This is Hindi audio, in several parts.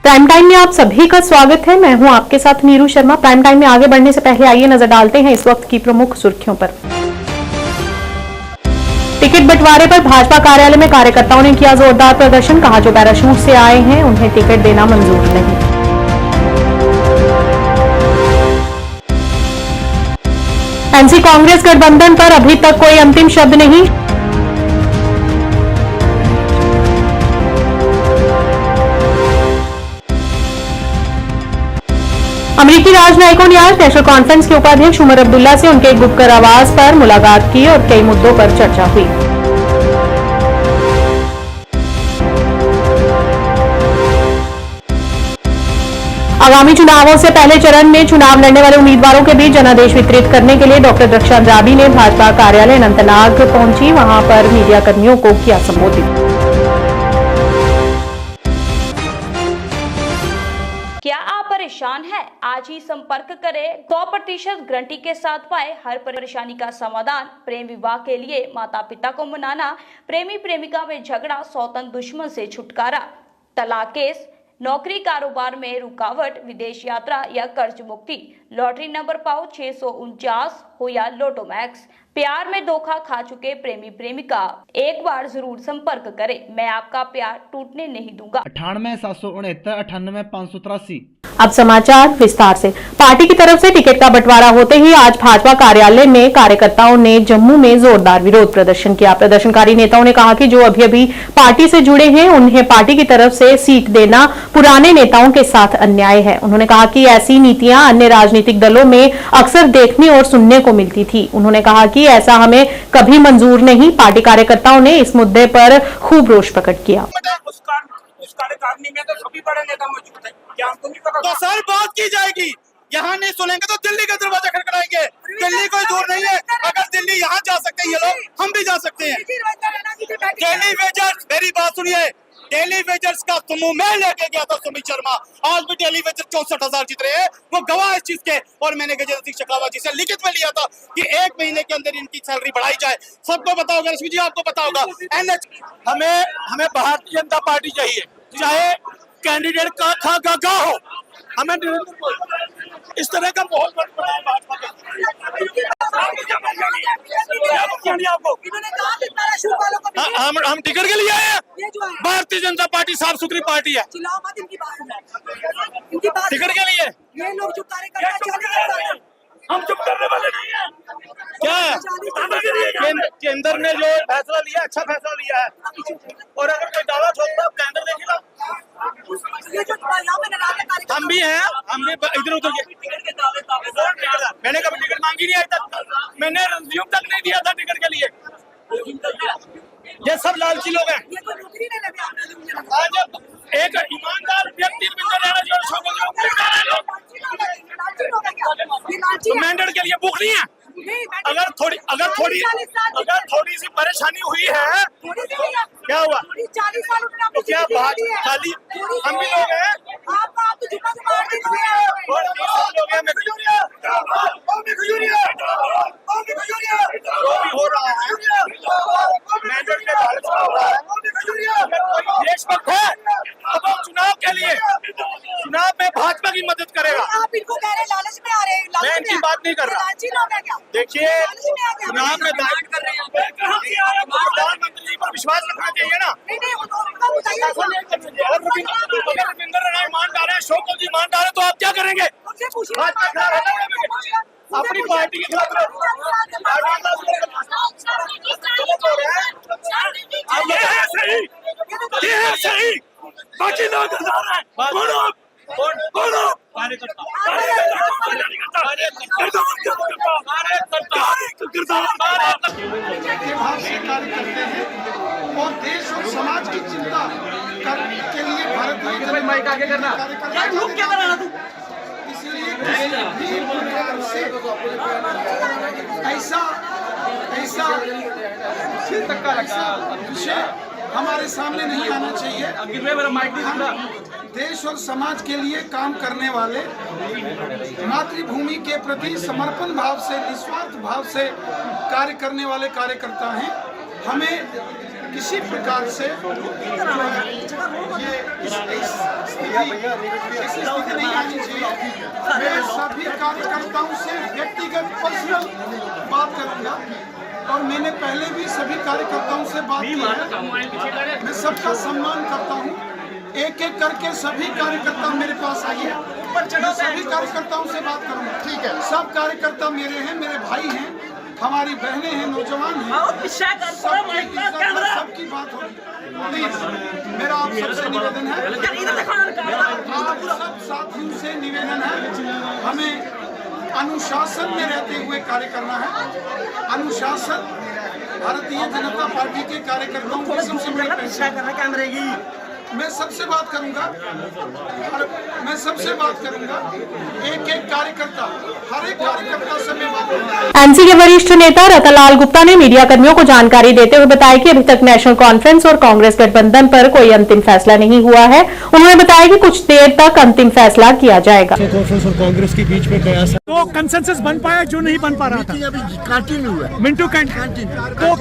प्राइम टाइम में आप सभी का स्वागत है। मैं हूं आपके साथ नीरू शर्मा। प्राइम टाइम में आगे बढ़ने से पहले आइए नजर डालते हैं इस वक्त की प्रमुख सुर्खियों पर। टिकट बंटवारे पर भाजपा कार्यालय में कार्यकर्ताओं ने किया जोरदार प्रदर्शन। कहा जो पैराशूट से आए हैं उन्हें टिकट देना मंजूर नहीं। एनसी कांग्रेस गठबंधन पर अभी तक कोई अंतिम शब्द नहीं। अमेरिकी राजनयिकों ने आज नेशनल कॉन्फ्रेंस के उपाध्यक्ष उमर अब्दुल्ला से उनके गुप्त आवास पर मुलाकात की और कई मुद्दों पर चर्चा हुई। आगामी चुनावों से पहले चरण में चुनाव लड़ने वाले उम्मीदवारों के बीच जनादेश वितरित करने के लिए डॉक्टर रक्षा जाबी ने भाजपा कार्यालय अनंतनाग पहुंची। वहां पर मीडिया कर्मियों को किया संबोधित। क्या आप परेशान हैं? आज ही संपर्क करें। 100% गारंटी के साथ पाए हर परेशानी का समाधान। प्रेम विवाह के लिए माता पिता को मनाना, प्रेमी प्रेमिका में झगड़ा, सौतन दुश्मन से छुटकारा, तलाक केस, नौकरी कारोबार में रुकावट, विदेश यात्रा या कर्ज मुक्ति, लॉटरी नंबर पाओ 649 हो या लोटो मैक्स, प्यार में धोखा खा चुके प्रेमी प्रेमिका, एक बार जरूर संपर्क करें। मैं आपका प्यार टूटने नहीं दूंगा। 98 769 98 583। अब समाचार विस्तार से। पार्टी की तरफ से टिकट का बंटवारा होते ही आज भाजपा कार्यालय में कार्यकर्ताओं ने जम्मू में जोरदार विरोध प्रदर्शन किया। प्रदर्शनकारी नेताओं ने कहा कि जो अभी अभी पार्टी से जुड़े हैं उन्हें पार्टी की तरफ से सीट देना पुराने नेताओं के साथ अन्याय है। उन्होंने कहा कि ऐसी नीतियां अन्य राजनीतिक दलों में अक्सर देखने और सुनने को मिलती थी। उन्होंने कहा कि ऐसा हमें कभी मंजूर नहीं। पार्टी कार्यकर्ताओं ने इस मुद्दे पर खूब रोष प्रकट किया। उस कार्यकारिणी में तो सभी बड़े नेता मौजूद हैं। क्या आपको नहीं पता? तो सर बात की जाएगी, यहाँ नहीं सुनेंगे तो दिल्ली का दरवाजा खटखटाएंगे। दिल्ली कोई दूर नहीं है। अगर दिल्ली यहाँ जा सकते हैं ये लोग, हम भी जा सकते हैं। डेली वेजर्स, मेरी बात सुनिए, डेली वेजर्स का समूह मैं लेके गया था सुमित शर्मा। आज भी डेली वेजर 64,000 जीत रहे हैं, वो गवाह इस चीज के। और मैंने गजेंद्र सिंह शेखावत जी से लिखित में लिया था कि 1 महीने के अंदर इनकी सैलरी बढ़ाई जाए। सबको पता होगा, रश्मि जी आपको पता होगा। हमें भारतीय जनता पार्टी चाहिए, चाहे कैंडिडेट का खा हो। हमें इस तरह का माहौल बनाया भाजपा के। हम टिकट के लिए आए हैं। भारतीय जनता पार्टी साफ सुथरी पार्टी है। टिकट के लिए हम चुप करने वाले नहीं है। क्या है? केंद्र ने जो फैसला लिया, अच्छा फैसला लिया है। और अगर कोई दावा ठोकता है केंद्र ने खिलाफ, हम भी हैं, हम भी इधर उधर के। मैंने कभी टिकट मांगी नहीं आज तक। मैंने रिज्यूम तक नहीं दिया था टिकट के लिए। ये सब लालची लोग हैं। आज एक ईमानदार व्यक्ति मैंडेट के लिए भूख नहीं है। अगर थोड़ी सी परेशानी हुई है, क्या हुआ? तो क्या बात खाली हम भी लोग हैं। हो रहा है मैंडेट के लालच में हो रहा है। देशभक्त है अब चुनाव के लिए, चुनाव में भाजपा की मदद करेगा। आप इनको कह रहे लालच में आ रहे हैं। मैं इनकी बात नहीं कर रहा। देखिए चुनाव में प्रधानमंत्री जी पर विश्वास रखना चाहिए ना। अगर रविंद्र राय मान डाले, शोकल जी मान डाले, तो आप क्या करेंगे? अपनी पार्टी के खिलाफ ये है सही। बाकी लोग और देश और समाज की चिंता के लिए भारत माइक आगे करना। क्या कराना तू? इसलिए ऐसा विषय हमारे सामने नहीं आना चाहिए। देश और समाज के लिए काम करने वाले, मातृभूमि के प्रति समर्पण भाव से, निस्वार्थ भाव से कार्य करने वाले कार्यकर्ता हैं। हमें किसी प्रकार से ये ऐसी स्थिति नहीं आनी चाहिए। मैं सभी कार्यकर्ताओं से व्यक्तिगत पर्सनल बात करूंगा और मैंने पहले भी सभी कार्यकर्ताओं से बात की है। मैं सबका सम्मान करता हूं। एक एक करके सभी कार्यकर्ता मेरे पास आइए, मैं सभी कार्यकर्ताओं से बात करूंगा। ठीक है, सब कार्यकर्ता मेरे हैं, मेरे भाई हैं, हमारी बहनें हैं, नौजवान हैं, सबकी बात होगी। प्लीज मेरा आप सबसे निवेदन है, आप सब साथियों से निवेदन है, हमें अनुशासन में रहते हुए कार्य करना है। अनुशासन भारतीय जनता पार्टी के कार्यकर्ताओं की सबसे बड़ी पहचान रहेगी। मैं सबसे बात करूंगा और मैं सबसे बात करूंगा, एक एक कार्यकर्ता, हर एक कार्यकर्ता से मैं बात करूंगा। एनसी के वरिष्ठ नेता रतनलाल गुप्ता ने मीडिया कर्मियों को जानकारी देते हुए बताया कि अभी तक नेशनल कॉन्फ्रेंस और कांग्रेस गठबंधन पर कोई अंतिम फैसला नहीं हुआ है। उन्होंने बताया कि कुछ देर तक अंतिम फैसला किया जाएगा। कॉन्फ्रेंस और कांग्रेस के बीच में कया तो कंसेंसस बन पाया जो नहीं बन पा रहा था, अभी कंटिन्यू है। मिंटू तो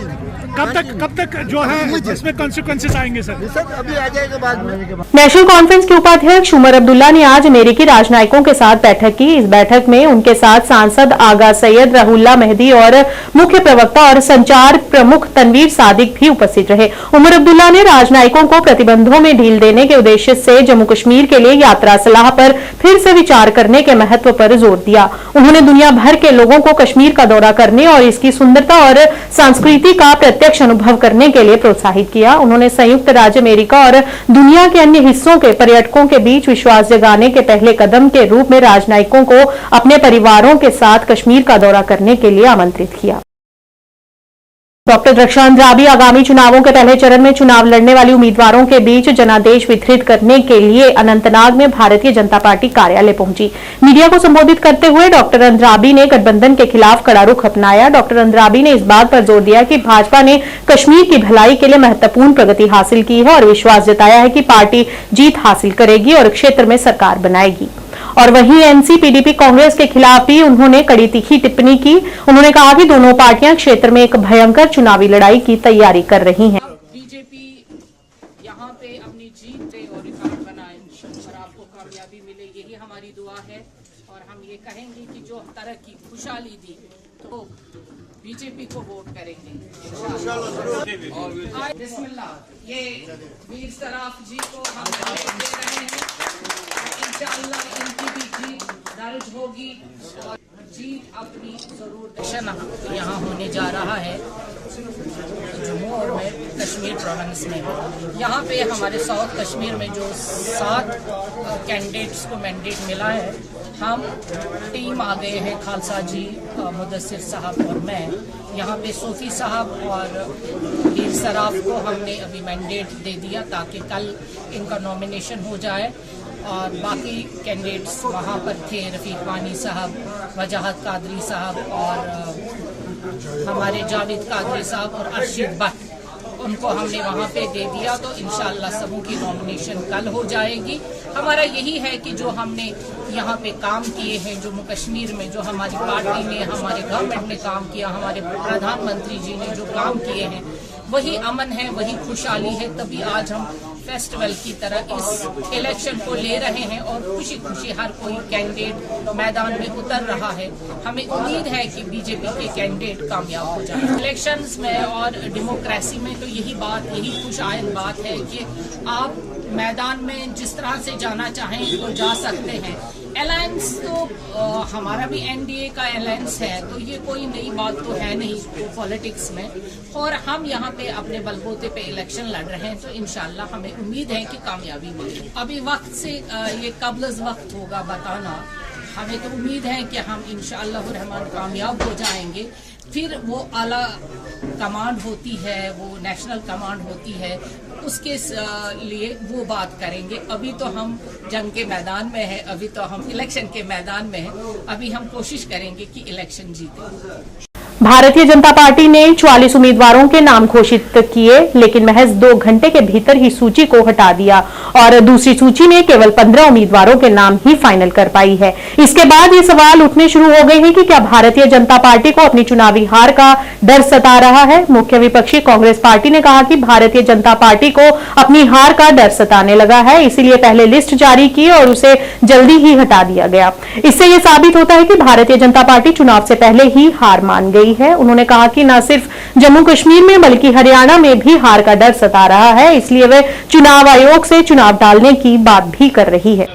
कब तक जो है इसमें कॉन्सिक्वेंसेस आएंगे सर? सर अभी आ जाएगा बाद में। नेशनल कॉन्फ्रेंस के उपाध्यक्ष उमर अब्दुल्ला ने आज अमेरिकी राजनयिकों के साथ बैठक की। इस बैठक में उनके साथ सांसद आगा सैयद, रहुल्ला मेहदी और मुख्य प्रवक्ता और संचार प्रमुख तनवीर सादिक भी उपस्थित रहे। उमर अब्दुल्ला ने राजनयिकों को प्रतिबंधों में ढील देने के उद्देश्य से जम्मू कश्मीर के लिए यात्रा सलाह पर फिर से विचार करने के महत्व पर जोर दिया। उन्होंने दुनिया भर के लोगों को कश्मीर का दौरा करने और इसकी सुंदरता और संस्कृति का प्रत्यक्ष अनुभव करने के लिए प्रोत्साहित किया। उन्होंने संयुक्त राज्य अमेरिका और दुनिया के अन्य हिस्सों के पर्यटकों के बीच विश्वास जगाने के पहले कदम के रूप में राजनयिकों को अपने परिवारों के साथ कश्मीर का दौरा करने के लिए आमंत्रित किया। डॉक्टर रक्षा अंद्राबी आगामी चुनावों के पहले चरण में चुनाव लड़ने वाली उम्मीदवारों के बीच जनादेश वितरित करने के लिए अनंतनाग में भारतीय जनता पार्टी कार्यालय पहुंची। मीडिया को संबोधित करते हुए डॉक्टर अंद्राबी ने गठबंधन के खिलाफ कड़ा रुख अपनाया। डॉक्टर अंद्राबी ने इस बात पर जोर दिया कि भाजपा ने कश्मीर की भलाई के लिए महत्वपूर्ण प्रगति हासिल की है और विश्वास जताया है कि पार्टी जीत हासिल करेगी और क्षेत्र में सरकार बनाएगी। और वहीं एनसी पीडीपी कांग्रेस के खिलाफ भी उन्होंने कड़ी तीखी टिप्पणी की। उन्होंने कहा कि दोनों पार्टियां क्षेत्र में एक भयंकर चुनावी लड़ाई की तैयारी कर रही हैं। बीजेपी यहाँ पे अपनी जीत दे और रिकॉर्ड बनाए और आपको कामयाबी मिले, यही हमारी दुआ है। और हम ये कहेंगे कि जो तरक्की खुशहाली दी तो बीजेपी को वोट करेंगे। बिस्मिल्लाह, ये वीर सराफ जी को हम दे रहे हैं। इंशाअल्लाह इनकी भी जीत दर्ज होगी और जीत अपनी जरूर यहाँ होने जा रहा है जम्मू और कश्मीर प्रोविंस में। यहाँ पे हमारे साउथ कश्मीर में जो 7 कैंडिडेट्स को मैंडेट मिला है, हम टीम आ गए हैं, खालसा जी, मुदस्सिर साहब और मैं। यहाँ पे सूफी साहब और वीर सराफ को हमने अभी मैंडेट दे दिया ताकि कल इनका नॉमिनेशन हो जाए। और बाकी कैंडिडेट्स वहाँ पर थे, रफीक वानी साहब, वजाहत कादरी साहब और हमारे जावेद कादरी साहब और अर्शिद भट्ट, उनको हमने वहाँ पे दे दिया। तो इंशाअल्लाह सबों की नॉमिनेशन कल हो जाएगी। हमारा यही है कि जो हमने यहाँ पे काम किए हैं जम्मू कश्मीर में, जो हमारी पार्टी ने, हमारे गवर्नमेंट ने काम किया, हमारे प्रधानमंत्री जी ने जो काम किए हैं, वही अमन है, वही खुशहाली है। तभी आज हम फेस्टिवल की तरह इस इलेक्शन को ले रहे हैं और खुशी खुशी हर कोई कैंडिडेट मैदान में उतर रहा है। हमें उम्मीद है कि बीजेपी के कैंडिडेट कामयाब हो जाए इलेक्शंस में। और डेमोक्रेसी में तो यही बात, यही खुशआइंद बात है कि आप मैदान में जिस तरह से जाना चाहें तो जा सकते हैं। अलायंस तो हमारा भी एनडीए का अलायंस है, तो ये कोई नई बात तो है नहीं पॉलिटिक्स में। और हम यहाँ पे अपने बलबूते पे इलेक्शन लड़ रहे हैं, तो इंशाल्लाह हमें उम्मीद है कि कामयाबी मिलेगी। अभी वक्त से ये कब्ल वक्त होगा बताना। हमें तो उम्मीद है कि हम इंशाअल्लाह रहमान कामयाब हो जाएंगे। फिर वो आला कमांड होती है, वो नेशनल कमांड होती है, उसके लिए वो बात करेंगे। अभी तो हम जंग के मैदान में है, अभी तो हम इलेक्शन के मैदान में है। अभी हम कोशिश करेंगे कि इलेक्शन जीतें। भारतीय जनता पार्टी ने 44 उम्मीदवारों के नाम घोषित किए, लेकिन महज 2 घंटे के भीतर ही सूची को हटा दिया और दूसरी सूची में केवल 15 उम्मीदवारों के नाम ही फाइनल कर पाई है। इसके बाद ये सवाल उठने शुरू हो गए हैं कि क्या भारतीय जनता पार्टी को अपनी चुनावी हार का डर सता रहा है। मुख्य विपक्षी कांग्रेस पार्टी ने कहा कि भारतीय जनता पार्टी को अपनी हार का डर सताने लगा है, इसीलिए पहले लिस्ट जारी की और उसे जल्दी ही हटा दिया गया। इससे यह साबित होता है कि भारतीय जनता पार्टी चुनाव से पहले ही हार मान गई है। उन्होंने कहा कि न सिर्फ जम्मू कश्मीर में बल्कि हरियाणा में भी हार का डर सता रहा है, इसलिए वे चुनाव आयोग से चुनाव टालने की बात भी कर रही है।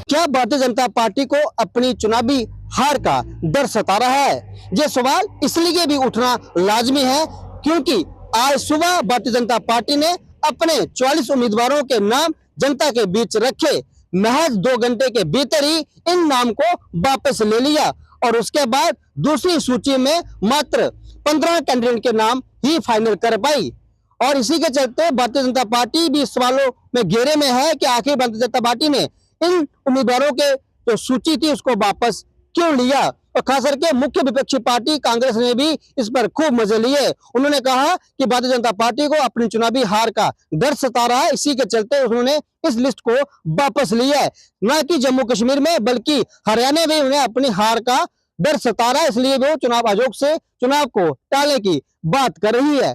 क्या भारतीय जनता पार्टी को अपनी चुनावी हार का डर सता रहा है? ये सवाल इसलिए भी उठना लाजमी है क्योंकि आज सुबह भारतीय जनता पार्टी ने अपने 44 उम्मीदवारों के नाम जनता के बीच रखे। महज 2 घंटे के भीतर ही इन नाम को वापस ले लिया और उसके बाद दूसरी सूची में मात्र 15 कैंडिडेट के नाम ही फाइनल कर पाई। और इसी के चलते भारतीय जनता पार्टी भी सवालों में घेरे में है कि आखिर भारतीय जनता पार्टी ने इन उम्मीदवारों के जो सूची थी उसको वापस क्यों लिया। और खास करके मुख्य विपक्षी पार्टी कांग्रेस ने भी इस पर खूब मजे लिए। उन्होंने कहा कि भारतीय जनता पार्टी को अपनी चुनावी हार का डर सता रहा है, इसी के चलते उन्होंने इस लिस्ट को वापस लिया है। न कि जम्मू कश्मीर में बल्कि हरियाणा में उन्हें अपनी हार का डर सता रहा है, इसलिए वो चुनाव आयोग से चुनाव को टालने की बात कर रही है।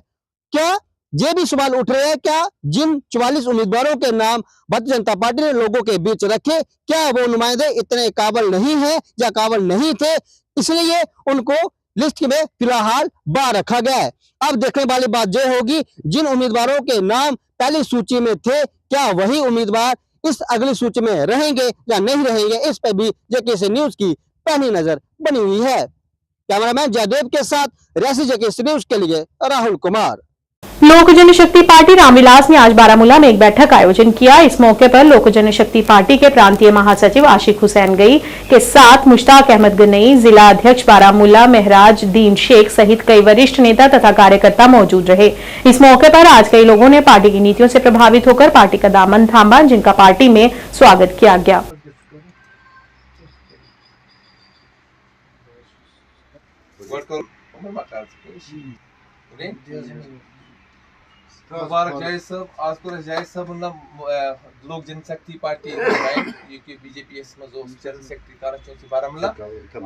क्या ये भी सवाल उठ रहे हैं, क्या जिन 44 उम्मीदवारों के नाम भारतीय जनता पार्टी ने लोगों के बीच रखे, क्या वो नुमाइंदे इतने काबिल नहीं हैं या काबिल नहीं थे, इसलिए उनको लिस्ट में फिलहाल बाहर रखा गया है। अब देखने वाली बात यह होगी जिन उम्मीदवारों के नाम पहली सूची में थे, क्या वही उम्मीदवार इस अगली सूची में रहेंगे या नहीं रहेंगे। इस पर भी जेकेसी न्यूज की पैनी नजर बनी हुई है। कैमरामैन जयदेव के साथ रियासी जेकेसी न्यूज के लिए राहुल कुमार। लोक जनशक्ति पार्टी रामविलास ने आज बारामूला में एक बैठक आयोजन किया। इस मौके पर लोक जनशक्ति पार्टी के प्रांतीय महासचिव आशिक हुसैन गई के साथ मुश्ताक अहमद गनई, जिला अध्यक्ष बारामूला महराज दीन शेख सहित कई वरिष्ठ नेता तथा कार्यकर्ता मौजूद रहे। इस मौके पर आज कई लोगों ने पार्टी की नीतियों से प्रभावित होकर पार्टी का दामन थामा, जिनका पार्टी में स्वागत किया गया। मुबारक जायज साहब आज को जायज साहब Lok Janshakti party BJP general secretary constituency Baramulla.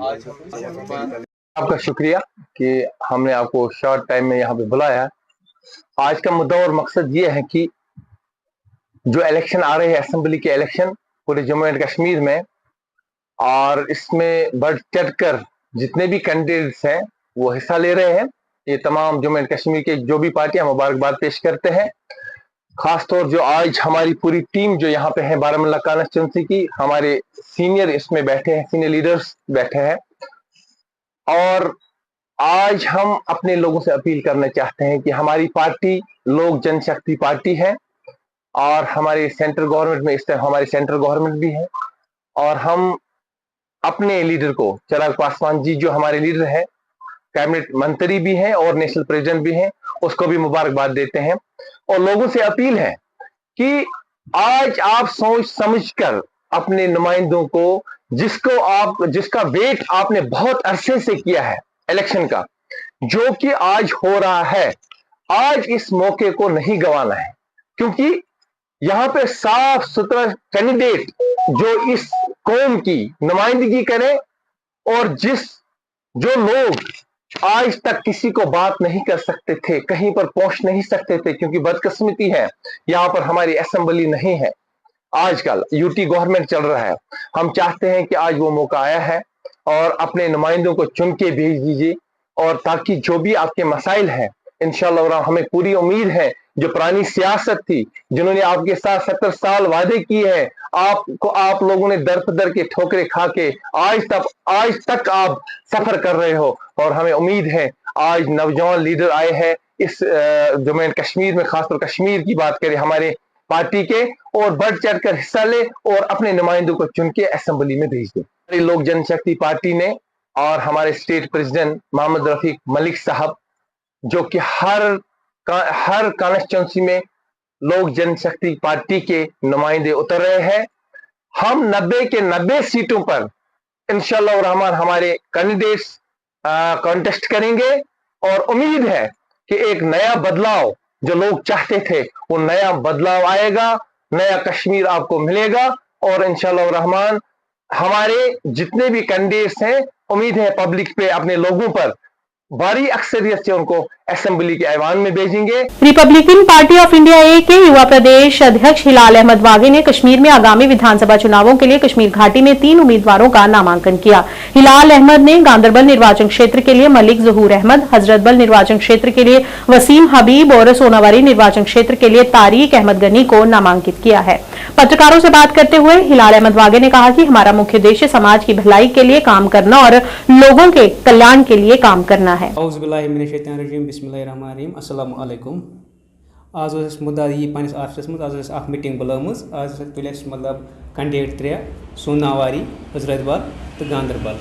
आज हम आपका शुक्रिया कि हमने आपको शॉर्ट टाइम में यहाँ पे बुलाया। आज का मुद्दा और मकसद ये है कि जो इलेक्शन आ रहे हैं असेंबली के इलेक्शन पूरे जम्मू एंड कश्मीर में, और इसमें बढ़ चढ़कर जितने भी कैंडिडेट्स हैं वो हिस्सा ले रहे हैं। ये तमाम जम्मू एंड कश्मीर के जो भी पार्टियां मुबारकबाद पेश करते हैं। खासतौर जो आज हमारी पूरी टीम जो यहाँ पे है बारामूला कॉन्स्टिट्यूंसी की, हमारे सीनियर इसमें बैठे हैं, सीनियर लीडर्स बैठे हैं। और आज हम अपने लोगों से अपील करना चाहते हैं कि हमारी पार्टी लोक जनशक्ति पार्टी है और हमारे सेंट्रल गवर्नमेंट में इस तरह हमारी सेंट्रल गवर्नमेंट भी है, और हम अपने लीडर को चिराग पासवान जी जो हमारे लीडर हैं, कैबिनेट मंत्री भी हैं और नेशनल प्रेसिडेंट भी हैं, उसको भी मुबारकबाद देते हैं। और लोगों से अपील है कि आज आप सोच समझकर अपने नुमाइंदों को जिसका वेट आपने बहुत अरसे से किया है इलेक्शन का, जो कि आज हो रहा है, आज इस मौके को नहीं गंवाना है, क्योंकि यहाँ पे साफ सुथरा कैंडिडेट जो इस कौम की नुमाइंदगी करे और जो लोग आज तक किसी को बात नहीं कर सकते थे, कहीं पर पहुंच नहीं सकते थे, क्योंकि बदकिस्मती है यहाँ पर हमारी असेंबली नहीं है। आजकल यूटी गवर्नमेंट चल रहा है। हम चाहते हैं कि आज वो मौका आया है और अपने नुमाइंदों को चुन के भेज दीजिए, और ताकि जो भी आपके मसाइल हैं इंशाअल्लाह, हमें पूरी उम्मीद है जो पुरानी सियासत थी, जिन्होंने आपके साथ 70 साल वादे किए हैं, आप लोगों ने दर पर दर के ठोकरे खा के आज तक आप सफर कर रहे हो। और हमें उम्मीद है आज नौजवान लीडर आए हैं इस जम्मू एंड कश्मीर में, खासतौर कश्मीर की बात करें हमारे पार्टी के, और बढ़ चढ़कर हिस्सा ले और अपने नुमाइंदों को चुन के असेंबली में भेज दे। हमारी लोक जनशक्ति पार्टी ने और हमारे स्टेट प्रेसिडेंट मोहम्मद रफीक मलिक साहब, जो कि हर कॉन्स्टिट्यूंसी में लोक जनशक्ति पार्टी के नुमाइंदे उतर रहे हैं। हम 90 के 90 सीटों पर इंशाअल्लाह रहमान हमारे कैंडिडेट्स कॉन्टेस्ट करेंगे और उम्मीद है कि एक नया बदलाव जो लोग चाहते थे वो नया बदलाव आएगा, नया कश्मीर आपको मिलेगा और इंशाअल्लाह रहमान हमारे जितने भी कैंडिडेट्स हैं उम्मीद है पब्लिक पे अपने लोगों पर भारी अक्सरियत से उनको असेंबली के ऐवान में भेजेंगे। रिपब्लिकन पार्टी ऑफ इंडिया ए के युवा प्रदेश अध्यक्ष हिलाल अहमद वागे ने कश्मीर में आगामी विधानसभा चुनावों के लिए कश्मीर घाटी में 3 उम्मीदवारों का नामांकन किया। हिलाल अहमद ने गांदरबल निर्वाचन क्षेत्र के लिए मलिक ज़हूर अहमद, हजरतबल निर्वाचन क्षेत्र के लिए वसीम हबीब और सोनावारी निर्वाचन क्षेत्र के लिए तारिक अहमद गनी को नामांकित किया है। पत्रकारों से बात करते हुए हिलाल अहमद वागे ने कहा कि हमारा मुख्य उद्देश्य समाज की भलाई के लिए काम करना और लोगों के कल्याण के लिए काम करना है। अस्सलाम वालेकुम। आज मुद्दा यह पन्निस ऑफिस मज आज मीटिंग बुलामज आज तुल मतलब कैंडिडेट 3 सोनावारी, हजरतबल तो गांदरबल।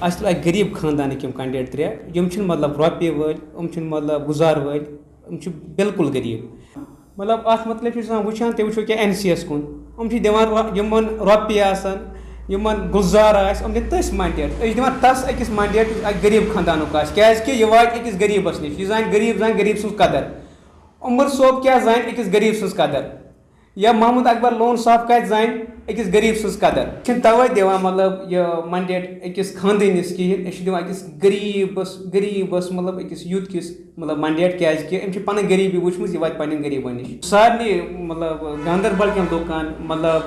अस लग गरीब खानदान कैंडिडेट 3 यम मतलब रोपये वल मतलब गुजार वल बिल्कुल गरीब मतलब अत मतलब वुचान तुम वो क्या NCS कुन दिवान रोपये आसान गुजार तस मैंडेट दिवान तस अकिस मैंडेट गरीब खानदान क्या यह वात अकिस गरीबस नश जान गरीब सज कदर उमर सोब क्या जान अकिस गरीब सज कदर या महमूद अकबर लोन साहब क्या जान अकिस गरीब सज कदर तवे दिवान मतलब यह मैंडेट अकिस खानदानिस कहें दिवान अकिस गरीबस मतलब अकिस यूथ किस मतलब मैंडेट क्या पन गरीबी वुचम यह वात पन्न गरीबन नश सारे मतलब गांदरबल के लुकान मतलब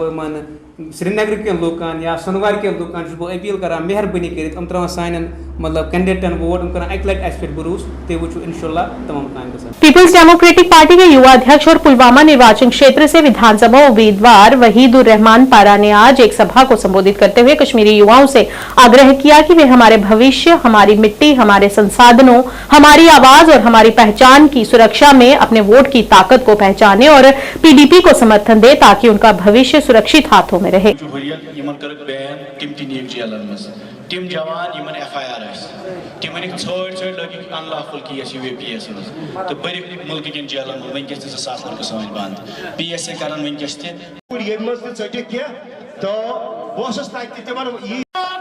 श्रीनगर के लुकान या सोनवार के लुकान बह अपील कर मेहरबानी कर त्रा सान मतलब कैंडिडेटन वोट कर अक लट अस पे भरोस ते वो इंशाल्लाह तमाम काम गसन। पीपल्स डेमोक्रेटिक पार्टी के युवा अध्यक्ष और पुलवामा निर्वाचन क्षेत्र से विधानसभा उम्मीदवार वहीदुर रहमान पारा ने आज एक सभा को संबोधित करते हुए कश्मीरी युवाओं से आग्रह किया कि वे हमारे भविष्य, हमारी मिट्टी, हमारे संसाधनों, हमारी आवाज और हमारी पहचान की सुरक्षा में अपने वोट की ताकत को पहचाने और PDP को समर्थन दे ताकि उनका भविष्य सुरक्षित हाथों में रहे। तिम जवान यमन FIR तिम छोड़ लगे अनलॉफुल केस UAPS तो बरिक मुल्क कन जेलन वनकस 2000 लड़क सन बंद PSA कर वनकस तो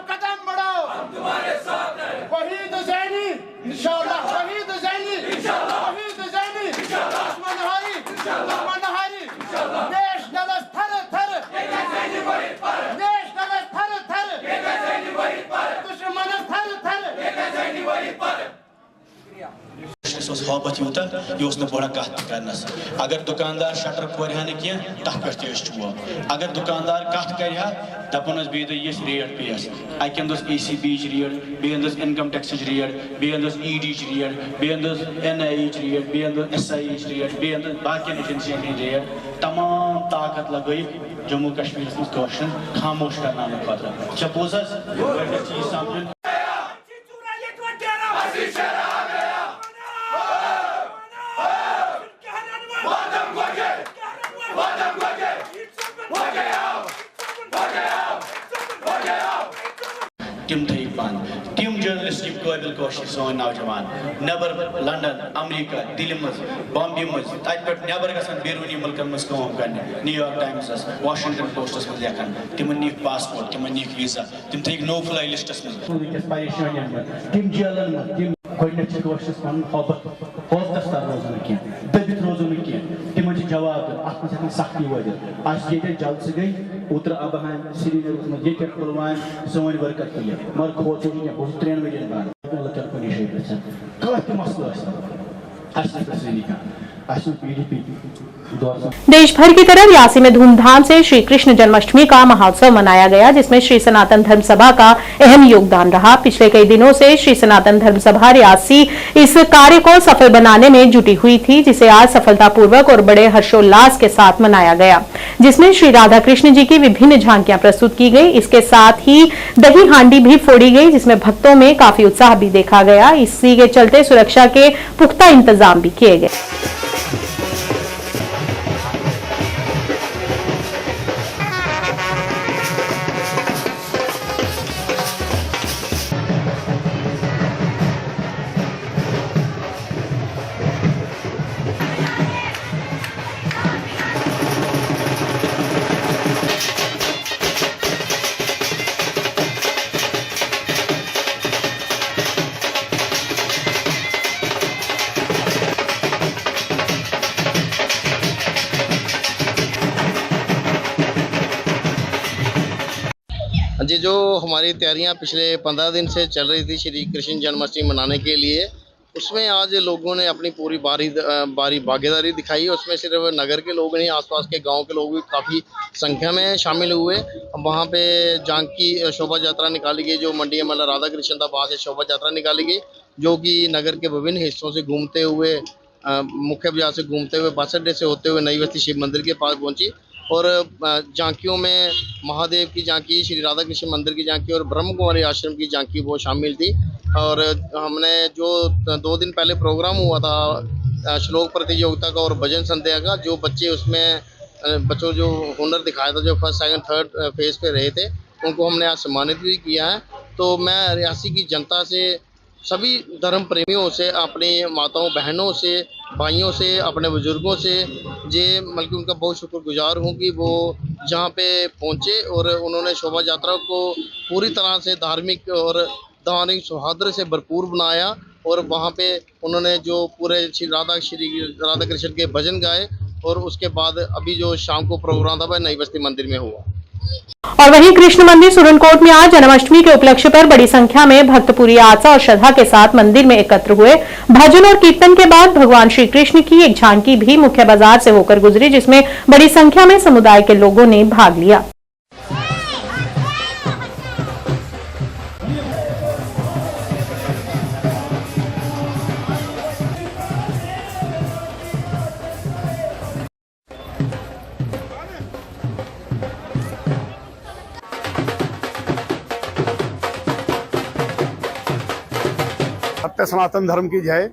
कदम बढ़ाओ हम तुम्हारे साथ हैं वहीद ज़ैनी इंशाल्लाह वहीद ज़ैनी इंशाल्लाह वहीद ज़ैनी इंशाल्लाह मनहारी इंशाल्लाह मनहारी इंशाल्लाह देश नलस थर थर एक ज़ैनी वहीद पर देश नलस थर थर एक ज़ैनी वहीद पर दुश्मन थर थर एक ज़ैनी वहीद पर मोहब्बत यूता यह बड़ा कत कर अगर दुकानदार शटर खोर क्या तथ पे अगर दुकानदार कत कर दपन बे ये रेट पेस अक ACB रेट बे इनकम टैक्स रेट बे ED रेट बे NIA रेट बे SIA रेट बे बाकी एजेंसी रेट तमाम ताकत लगे जम्मू कश्मीर मज खामोश कर पोज चीज समझ तिम थी बंद तिम जर्नलिस्ट काबिल सोन नौजवान नबर लंदन अमेरिका दिल्ली मज बॉम्बे मज पे नबर गन बैरूनी मुल्कन मज काम कर न्यूयॉर्क टाइम्स वाशिंगटन पोस्टस मज लेखन तिम नीक पासपोर्ट तिम नीक वीजा तिम थी नो फ्लाई लिस्टस मज तिम जेलन तिम हॉबतस रोजन कह दबित रोजन कह तिम जवाब अत सख्ती वजह ये जल्द से गई उतर अबहान श्रीनगर मज ये पुलवान सोन वर्कत मगर खोच बहुत 3 बजे कह मसल देश भर की तरह रियासी में धूमधाम से श्री कृष्ण जन्माष्टमी का महोत्सव मनाया गया, जिसमें श्री सनातन धर्म सभा का अहम योगदान रहा। पिछले कई दिनों से श्री सनातन धर्म सभा रियासी इस कार्य को सफल बनाने में जुटी हुई थी, जिसे आज सफलतापूर्वक और बड़े हर्षोल्लास के साथ मनाया गया, जिसमें श्री राधा कृष्ण जी की विभिन्न झांकियां प्रस्तुत की गई। इसके साथ ही दही हांडी भी फोड़ी गई, जिसमें भक्तों में काफी उत्साह भी देखा गया। इसी के चलते सुरक्षा के पुख्ता इंतजाम भी किए गए। जी, जो हमारी तैयारियां पिछले 15 दिन से चल रही थी श्री कृष्ण जन्माष्टमी मनाने के लिए, उसमें आज लोगों ने अपनी पूरी बारी भागीदारी दिखाई। उसमें सिर्फ नगर के लोग नहीं, आसपास के गांव के लोग भी काफ़ी संख्या में शामिल हुए। वहां पे झांकी शोभा यात्रा निकाली गई, जो मंडी मतलब राधा कृष्ण था वहाँ से शोभा यात्रा निकाली गई, जो कि नगर के विभिन्न हिस्सों से घूमते हुए मुख्य बाजार से घूमते हुए बस अड्डे से होते हुए नई बस्ती शिव मंदिर के पास पहुंची। और झांकियों में महादेव की झांकी, श्री राधा कृष्ण मंदिर की झांकी और ब्रह्म कुमारी आश्रम की झांकी वो शामिल थी। और हमने जो 2 दिन पहले प्रोग्राम हुआ था श्लोक प्रतियोगिता का और भजन संध्या का, जो बच्चे उसमें बच्चों जो हुनर दिखाया था, जो फर्स्ट सेकंड थर्ड फेज पे रहे थे, उनको हमने आज सम्मानित भी किया है। तो मैं रियासी की जनता से, सभी धर्म प्रेमियों से, अपनी माताओं बहनों से, भाइयों से, अपने बुजुर्गों से बल्कि उनका बहुत शुक्रगुजार हूँ कि वो जहाँ पे पहुँचे और उन्होंने शोभा यात्रा को पूरी तरह से धार्मिक सौहार्द से भरपूर बनाया। और वहाँ पे उन्होंने जो पूरे श्री राधा कृष्ण के भजन गाए। और उसके बाद अभी जो शाम को प्रोग्राम था वह नई बस्ती मंदिर में हुआ। और वहीं कृष्ण मंदिर सुरनकोट में आज जन्माष्टमी के उपलक्ष्य पर बड़ी संख्या में भक्त पूरी आस्था और श्रद्धा के साथ मंदिर में एकत्र हुए। भजन और कीर्तन के बाद भगवान श्री कृष्ण की एक झांकी भी मुख्य बाजार से होकर गुजरी, जिसमें बड़ी संख्या में समुदाय के लोगों ने भाग लिया। सत्य सनातन धर्म की जय।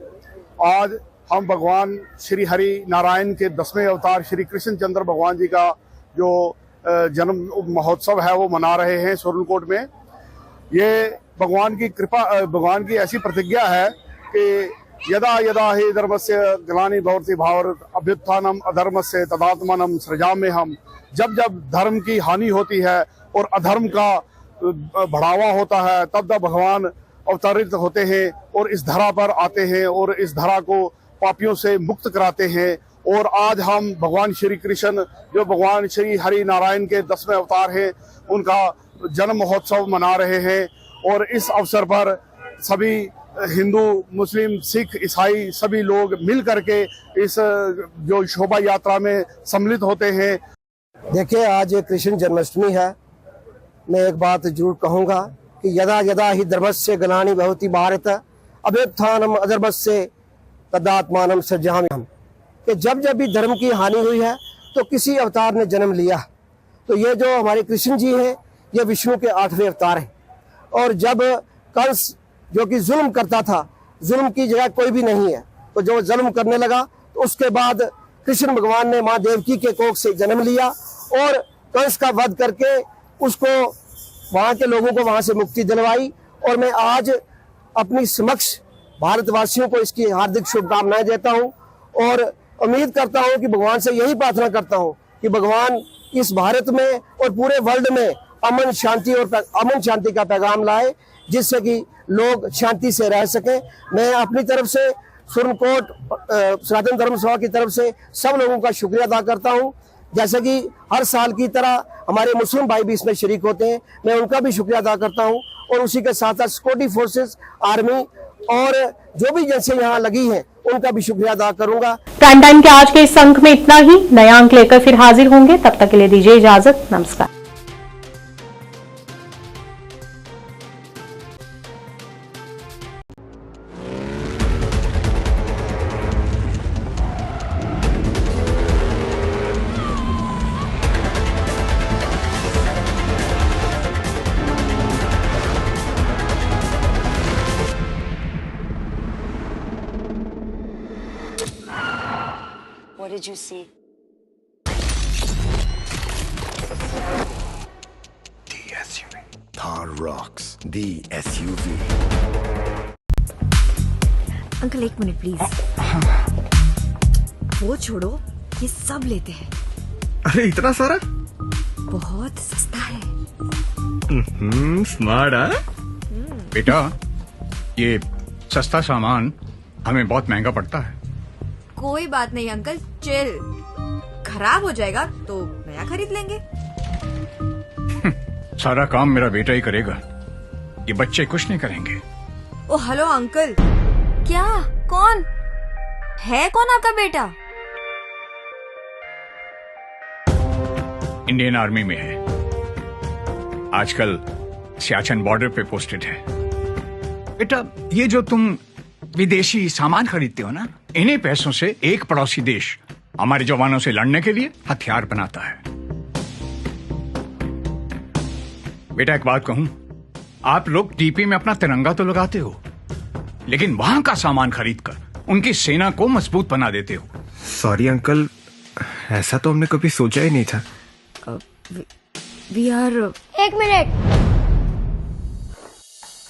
आज हम भगवान श्री हरि नारायण के 10वें अवतार श्री कृष्ण चंद्र भगवान जी का जो जन्म महोत्सव है वो मना रहे हैं सुरनकोट में। ये भगवान की कृपा, भगवान की ऐसी प्रतिज्ञा है कि यदा यदा हि धर्मस्य ग्लानि भवति भारत अभ्युत्थानम अधर्मस्य तदात्मानं सृजाम्यहम्। जब जब धर्म की हानि होती है और अधर्म का बढ़ावा होता है, तब तब भगवान अवतरित होते हैं और इस धरा पर आते हैं और इस धरा को पापियों से मुक्त कराते हैं। और आज हम भगवान श्री कृष्ण, जो भगवान श्री हरि नारायण के 10वें अवतार हैं, उनका जन्म महोत्सव मना रहे हैं। और इस अवसर पर सभी हिंदू, मुस्लिम, सिख, ईसाई सभी लोग मिल करके इस जो शोभा यात्रा में सम्मिलित होते हैं। देखिए, आज कृष्ण जन्माष्टमी है। मैं एक बात जरूर कहूँगा कि यदा यदा हि धर्मस्य ग्लानि भवति भारत अभ्युत्थानम अधर्मस्य तदात्मानं सृजाम्यहम्। कि जब जब भी धर्म की हानि हुई है तो किसी अवतार ने जन्म लिया। तो ये जो हमारे कृष्ण जी हैं, ये विष्णु के 8वें अवतार हैं। और जब कंस जो कि जुल्म करता था, जुल्म की जगह कोई भी नहीं है, तो जो जुल्म करने लगा तो उसके बाद कृष्ण भगवान ने माँ देवकी के कोख से जन्म लिया और कंस का वध करके उसको, वहाँ के लोगों को वहाँ से मुक्ति दिलवाई। और मैं आज अपनी समक्ष भारतवासियों को इसकी हार्दिक शुभकामनाएं देता हूँ और उम्मीद करता हूँ कि भगवान से यही प्रार्थना करता हूँ कि भगवान इस भारत में और पूरे वर्ल्ड में अमन शांति का पैगाम लाए, जिससे कि लोग शांति से रह सकें। मैं अपनी तरफ से सुरनकोट सनातन धर्म सभा की तरफ से सब लोगों का शुक्रिया अदा करता हूँ। जैसे कि हर साल की तरह हमारे मुस्लिम भाई भी इसमें शरीक होते हैं, मैं उनका भी शुक्रिया अदा करता हूं। और उसी के साथ साथ सिक्योरिटी फोर्सेस, आर्मी और जो भी जैसे यहाँ लगी हैं, उनका भी शुक्रिया अदा करूंगा। प्राइम टाइम के आज के इस अंक में इतना ही। नया अंक लेकर फिर हाजिर होंगे, तब तक के लिए दीजिए इजाजत। नमस्कार। What did you see? The SUV. Thar rocks. The SUV. Uncle एक मिनट प्लीज। वो छोड़ो, ये सब लेते हैं। अरे इतना सारा? बहुत सस्ता है। स्मार्ट है बेटा। ये सस्ता सामान हमें बहुत महंगा पड़ता है। कोई बात नहीं अंकल, चिल। खराब हो जाएगा तो नया खरीद लेंगे। सारा काम मेरा बेटा ही करेगा, ये बच्चे कुछ नहीं करेंगे। ओ हेलो अंकल, क्या कौन है, कौन आपका बेटा? इंडियन आर्मी में है, आजकल सियाचिन बॉर्डर पे पोस्टेड है। बेटा, ये जो तुम विदेशी सामान खरीदते हो ना, इन्हीं पैसों से एक पड़ोसी देश हमारे जवानों से लड़ने के लिए हथियार बनाता है। बेटा एक बात कहूं, आप लोग टीपी में अपना तिरंगा तो लगाते हो, लेकिन वहां का सामान खरीदकर उनकी सेना को मजबूत बना देते हो। सॉरी अंकल, ऐसा तो हमने कभी सोचा ही नहीं था। वी आर एक मिनट,